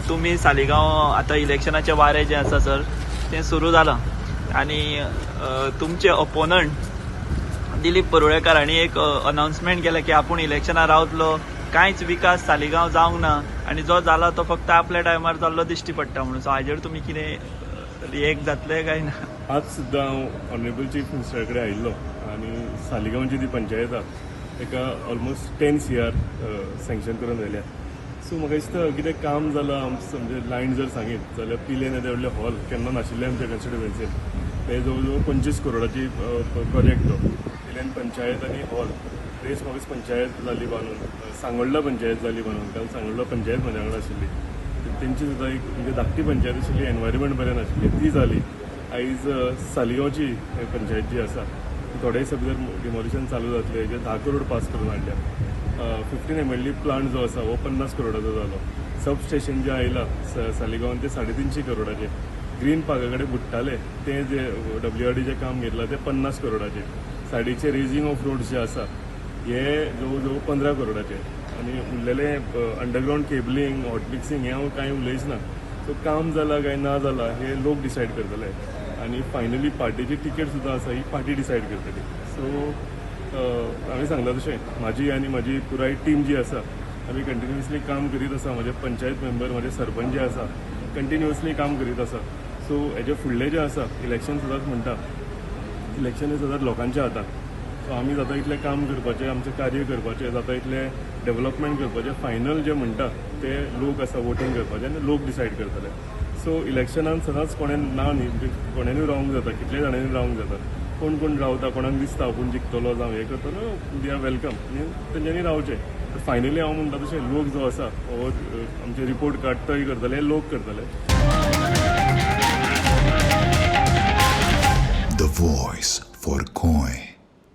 तुमी सालिगांव आतां इलेक्शनाचे वारें जें आसा सर तें सुरू जालां आनी तुमचे ओपोनंट दिलीप परुळेकर हांणी एक अनाउन्समेंट केलें की आपूण इलेक्शनाक रावतलो, कांयच विकास सालिगांव जावंक ना आनी जो जाला तो फक्त आपल्या टायमार जाल्लो दिश्टी पडटा म्हणून. सो हाजेर तुमी कितें रिएक्ट जातले काय ना? आज सुद्दां हांव ऑनरेबल चीफ मिनिस्टरा कडेन आयिल्लो आनी सालिगांवची ती पंचायत आसा ताका ऑलमोस्ट 10 CR सँक्शन करून व्हेल्या. सो म्हाका दिसता कितें काम जालां म्हणजे लायन जर सांगीत जाल्यार पिलेन येदे व्हडले हॉल केन्ना नाशिल्ले आमच्या कॉन्स्टिट्युएन्सीन. ते जवळ जवळ 25 करोडाची प्रोजेक्ट तो. पिलेन पंचायत आनी हॉल, रेस मागीर पंचायत जाली बांदून, सांगोळडा पंचायत जाली बांदून, कारण सांगोळडा पंचायत म्हज्या वांगडा आशिल्ली. तेंची सुद्दां एक म्हणजे धाकटी पंचायत आशिल्ली, एनवायरमेंट बरें नाशिल्ली, ती जाली. आयज सालिगांवची पंचायत जी आसा थोडे सगळे डिमोलिशन चालू जातले, जे 10 करोड पास करून हाडल्या. 15 MLD प्लांट जो आसा हो 50 करोडाचो जालो. सब स्टेशन जे आयलां सालिगांवान ते 350 करोडाचे. ग्रीन पार्का कडेन बुट्टाले ते जे WRDचें काम घेतलां ते 50 करोडाचे. सायडीचे रेजिंग ऑफ रोड्स जे आसा हे जवळ जवळ 15 करोडाचे. आनी उरलेले अंडरग्रावंड केबलिंग, हॉट मिक्सिंग हें हांव कांय उलयच ना. सो काम जालां काय ना जालां हे लोक डिसायड करतले आनी फायनली पार्टीची टिकेट सुद्दां आसा ही पार्टी डिसायड करतली. सो हांवें सांगलां तशें म्हाजी आनी म्हाजी पुराय टीम जी आसा आमी कंटिन्युअसली काम करीत आसा. म्हाजे पंचायत मेंबर, म्हाजे सरपंच जे आसा कंटिन्युअसली काम करीत आसा. सो हेजे फुडलें जें आसा इलेक्शन सदांच म्हणटा इलेक्शन हें सदांच लोकांच्या हातांत. सो आमी जाता इतलें काम करपाचें, आमचें कार्य करपाचें, जाता इतलें डेव्हलपमेंट करपाचें. फायनल जें म्हणटा ते लोक आसा वोटींग करपाचें आनी लोक डिसायड करतले. सो इलेक्शनान सदांच कोणें ना न्ही, कोणेनूय रावंक जाता, कितले जाणांनी रावंक जाता. कोण कोण रावता, कोणाक दिसता आपूण जिखतलो जावं हें करतलो, दे आर वेलकम आनी तेंच्यांनी रावचें. फायनली हांव म्हणटा तशें लोक जो आसा हो आमचे रिपोर्ट कार्ड तय करतले, लोक करतले. The voice for Coin.